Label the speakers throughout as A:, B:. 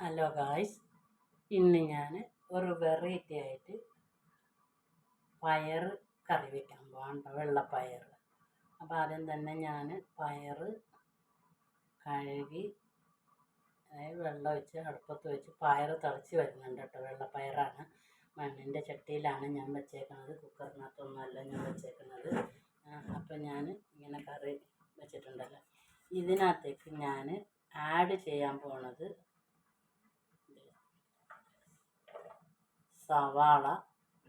A: Hello guys, ഇന്ന് ഞാൻ ഒരു വെറൈറ്റി ആയിട്ട് പയർ കറി വയ്ക്കാൻ പോകാം. വെള്ളപ്പയർ. അപ്പോൾ ആദ്യം തന്നെ ഞാൻ പയർ കഴുകി വെള്ളം ഒഴിച്ച് അടുപ്പത്ത് വെച്ച് പയർ തിളച്ച് വരുന്നുണ്ട് കേട്ടോ. വെള്ളപ്പയറാണ്. മണ്ണിൻ്റെ ചട്ടിയിലാണ് ഞാൻ വെച്ചേക്കുന്നത്, കുക്കറിനകത്തൊന്നുമല്ല ഞാൻ വെച്ചേക്കുന്നത്. അപ്പം ഞാൻ ഇങ്ങനെ കറി വെച്ചിട്ടുണ്ടല്ലോ. ഇതിനകത്തേക്ക് ഞാൻ ആഡ് ചെയ്യാൻ പോണത് സവാള,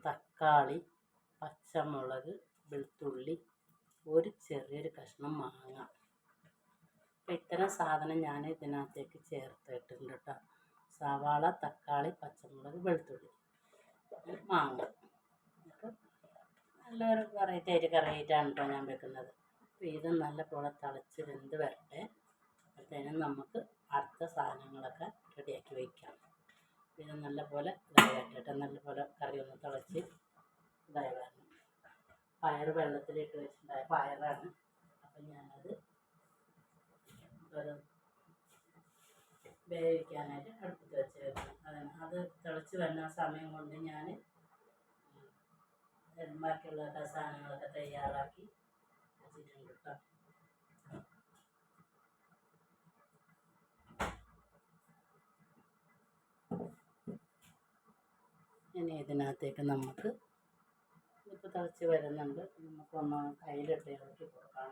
A: തക്കാളി, പച്ചമുളക്, വെളുത്തുള്ളി, ഒരു ചെറിയൊരു കഷ്ണം മാങ്ങ. അപ്പം ഇത്തരം സാധനം ഞാൻ ഇതിനകത്തേക്ക് ചേർത്തിട്ടുണ്ട് കേട്ടോ. സവാള, തക്കാളി, പച്ചമുളക്, വെളുത്തുള്ളി, മാങ്ങ. അപ്പം നല്ലൊരു വെറൈറ്റി ആയിട്ട് കറിയായിട്ടാണ് കേട്ടോ ഞാൻ വെക്കുന്നത്. അപ്പോൾ ഇത് നല്ലപോലെ തിളച്ച് വെന്ത് വരട്ടെ. അപ്പോഴത്തേനും നമുക്ക് അടുത്ത സാധനങ്ങളൊക്കെ റെഡിയാക്കി വയ്ക്കാം. ഇത് നല്ലപോലെ ഇതായി വരട്ടെ. നല്ലപോലെ കറി ഒന്ന് തിളച്ച് ഇതായി വരണം. പയർ വെള്ളത്തിലിട്ട് വെച്ചിട്ടുണ്ടായ പയറാണ്. അപ്പം ഞാനത് ഒരു വേവിക്കാനായിട്ട് അടുപ്പത്ത് വെച്ചേക്കണം. അത് തിളച്ച് വരുന്ന സമയം കൊണ്ട് ഞാൻ ബാക്കിയുള്ള സാധനങ്ങളൊക്കെ തയ്യാറാക്കി വെച്ചിട്ടുണ്ട് കേട്ടോ. ഇനി ഇതിനകത്തേക്ക് നമുക്ക് ഇപ്പോൾ തിളച്ച് വരുന്നുണ്ട്. നമുക്കൊന്ന് കയ്യിലിട്ട് ഇളക്കി കൊടുക്കാം.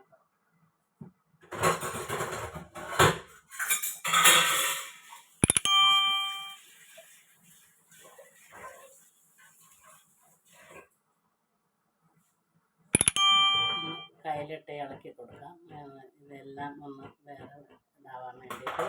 A: കയ്യിലിട്ട് ഇളക്കി കൊടുക്കാം. ഇതെല്ലാം ഒന്ന് വേറെ ഇതാവാൻ വേണ്ടിയിട്ട്.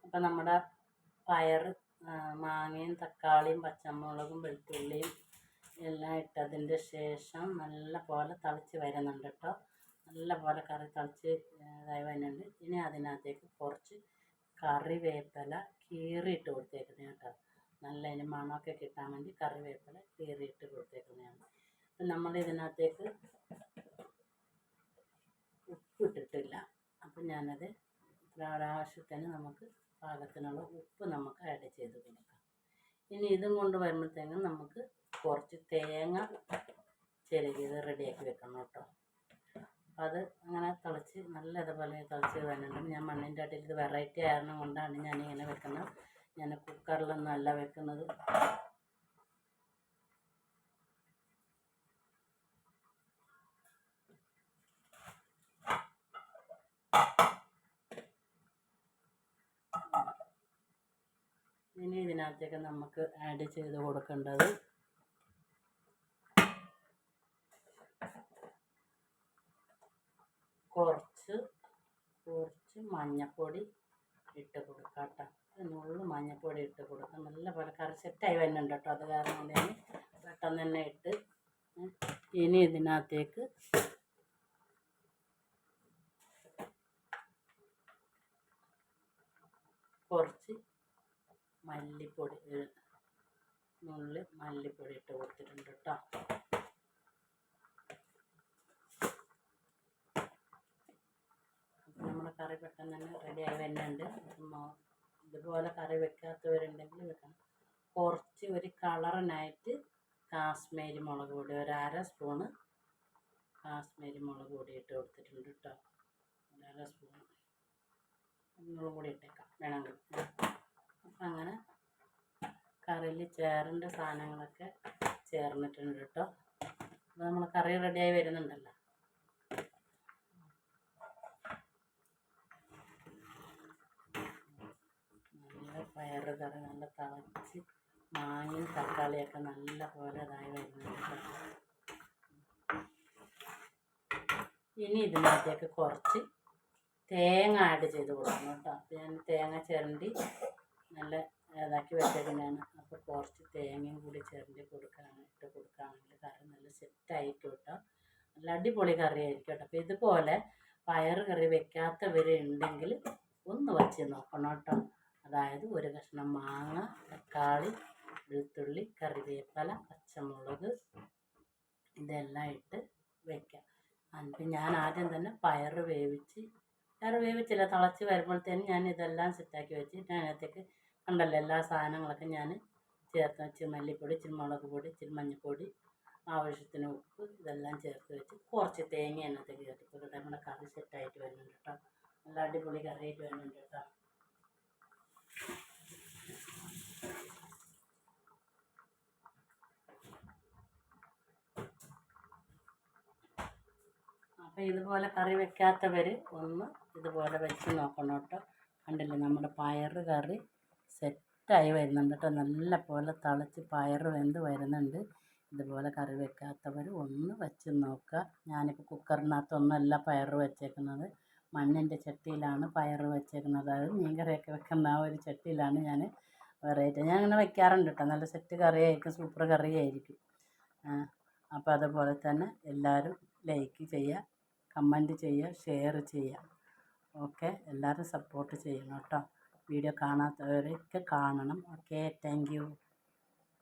A: അപ്പം നമ്മുടെ പയർ മാങ്ങയും തക്കാളിയും പച്ചമുളകും വെളുത്തുള്ളിയും എല്ലാം ഇട്ടതിൻ്റെ ശേഷം നല്ല പോലെ തിളച്ച് വരുന്നുണ്ട് കേട്ടോ. നല്ല പോലെ കറി തിളച്ച് ഇതായി വരുന്നുണ്ട്. ഇനി അതിനകത്തേക്ക് കുറച്ച് കറിവേപ്പില കീറിയിട്ട് കൊടുത്തേക്കുന്നത് കേട്ടോ. നല്ല അതിന് മണമൊക്കെ കിട്ടാൻ വേണ്ടി കറിവേപ്പില കീറിയിട്ട് കൊടുത്തേക്കുന്നതാണ്. അപ്പം നമ്മൾ ഇതിനകത്തേക്ക് ഉപ്പിട്ടിട്ടില്ല. അപ്പം ഞാനത് ഒരാവശ്യത്തിന് നമുക്ക് പാകത്തിനുള്ള ഉപ്പ് നമുക്ക് ആഡ് ചെയ്ത് കൊടുക്കാം. ഇനി ഇതും കൊണ്ട് വരുമ്പോഴത്തേക്കും നമുക്ക് കുറച്ച് തേങ്ങ ചിരകിയത് റെഡിയാക്കി വെക്കണം കേട്ടോ. അപ്പം അത് അങ്ങനെ തിളച്ച് നല്ല ഇതുപോലെ തിളച്ച് വരുന്നുണ്ട്. ഞാൻ മണ്ണിൻ്റെ അടിയിൽ ഇത് വെറൈറ്റി ആയിരുന്നു കൊണ്ടാണ് ഞാനിങ്ങനെ വെക്കുന്നത്. ഞാൻ കുക്കറിലൊന്നും അല്ല വെക്കുന്നത്. ഇനി ഇതിനകത്തേക്ക് നമുക്ക് ആഡ് ചെയ്ത് കൊടുക്കേണ്ടത് കുറച്ച് മഞ്ഞൾപ്പൊടി ഇട്ട് കൊടുക്കാം കേട്ടോ. നുള്ളു മഞ്ഞൾപ്പൊടി ഇട്ട് കൊടുക്കാം. നല്ലപോലെ കറി സെറ്റായി വരുന്നുണ്ട് കേട്ടോ. അത് കാരണം ഞാൻ പെട്ടെന്ന് തന്നെ ഇട്ട്. ഇനി ഇതിനകത്തേക്ക് കുറച്ച് മല്ലിപ്പൊടി, നുള്ളി മല്ലിപ്പൊടി ഇട്ട് കൊടുത്തിട്ടുണ്ട് കേട്ടോ. നമ്മുടെ കറി പെട്ടെന്ന് തന്നെ റെഡിയായി വരുന്നുണ്ട്. ഇതുപോലെ കറി വെക്കാത്തവരുണ്ടെങ്കിൽ വെക്കണം. കുറച്ച് ഒരു കളറിനായിട്ട് കാശ്മീരി മുളക് പൊടി, ഒരു 1/2 സ്പൂണ് കാശ്മീരി മുളക് പൊടി ഇട്ട് കൊടുത്തിട്ടുണ്ട് കേട്ടോ. 1/2 സ്പൂണ് മുളക് പൊടി ഇട്ടേക്കാം വേണമെങ്കിൽ. അപ്പം അങ്ങനെ കറിയിൽ ചേരേണ്ട സാധനങ്ങളൊക്കെ ചേർന്നിട്ടുണ്ട് കേട്ടോ. അപ്പോൾ നമ്മൾ കറി റെഡിയായി വരുന്നുണ്ടല്ലോ. നല്ല പയർ കറി നല്ല തിളച്ച് മാങ്ങയും തക്കാളിയൊക്കെ നല്ല പോലെ ഇതായി വരുന്നുണ്ട്. ഇനി ഇതിനകത്തേക്ക് കുറച്ച് തേങ്ങ ആഡ് ചെയ്ത് കൊടുക്കണം കേട്ടോ. അപ്പോൾ ഞാൻ തേങ്ങ ചിരണ്ടി നല്ല ഇതാക്കി വെച്ചേക്കുന്നതാണ്. അപ്പോൾ കുറച്ച് തേങ്ങയും കൂടി ഇട്ട് കൊടുക്കുകയാണെങ്കിൽ കറി നല്ല സെറ്റായിരിക്കും കേട്ടോ. നല്ല അടിപൊളി കറി ആയിരിക്കും കേട്ടോ. അപ്പോൾ ഇതുപോലെ പയർ കറി വെക്കാത്തവരുണ്ടെങ്കിൽ ഒന്ന് വച്ച് നോക്കണം കേട്ടോ. അതായത് ഒരു കഷ്ണം മാങ്ങ, തക്കാളി, വെളുത്തുള്ളി, കറിവേപ്പില, പച്ചമുളക് ഇതെല്ലാം ഇട്ട് വെക്കാം. എന്നിട്ട് ഞാൻ ആദ്യം തന്നെ പയർ വേവിച്ചില്ല, തിളച്ച് വരുമ്പോഴത്തേനും ഞാൻ ഇതെല്ലാം സെറ്റാക്കി വെച്ച് അതിനകത്തേക്ക് കണ്ടല്ലോ എല്ലാ സാധനങ്ങളൊക്കെ ഞാൻ ചേർത്ത് വെച്ച് മല്ലിപ്പൊടി, ഇച്ചിരി മുളക് പൊടി, ഇച്ചിരി മഞ്ഞൾപ്പൊടി, ആവശ്യത്തിന് ഉപ്പ് ഇതെല്ലാം ചേർത്ത് വെച്ച് കുറച്ച് തേങ്ങ അതിനകത്തേക്ക് ചേർത്ത് നമ്മുടെ കറി സെറ്റായിട്ട് വരുന്നുണ്ട് കേട്ടോ. നല്ല അടിപൊളി കറിയായിട്ട് വരുന്നുണ്ട് കേട്ടോ. അപ്പോൾ ഇതുപോലെ കറി വെക്കാത്തവർ ഒന്ന് ഇതുപോലെ വെച്ച് നോക്കണം കേട്ടോ. കണ്ടില്ലേ നമ്മുടെ പയർ കറി സെറ്റായി വരുന്നുണ്ട് കേട്ടോ. നല്ല പോലെ തിളച്ച് പയർ വെന്ത് വരുന്നുണ്ട്. ഇതുപോലെ കറി വെക്കാത്തവർ ഒന്ന് വെച്ച് നോക്കുക. ഞാനിപ്പോൾ കുക്കറിനകത്തൊന്നുമല്ല പയർ വെച്ചേക്കുന്നത്, മണ്ണിൻ്റെ ചട്ടിയിലാണ് പയർ വെച്ചേക്കുന്നത്. അതായത് മീൻ കറിയൊക്കെ വെക്കുന്ന ആ ഒരു ചട്ടിയിലാണ് ഞാൻ വെറൈറ്റി ഞാൻ അങ്ങനെ വെക്കാറുണ്ട് കേട്ടോ. നല്ല സെറ്റ് കറിയായിരിക്കും, സൂപ്പർ കറിയായിരിക്കും. അപ്പോൾ അതുപോലെ തന്നെ എല്ലാവരും ലൈക്ക് ചെയ്യുക, കമൻറ്റ് ചെയ്യുക, ഷെയർ ചെയ്യുക. ഓക്കെ, എല്ലാവരും സപ്പോർട്ട് ചെയ്യണം കേട്ടോ. വീഡിയോ കാണാത്തവരൊക്കെ കാണണം. Okay, thank you.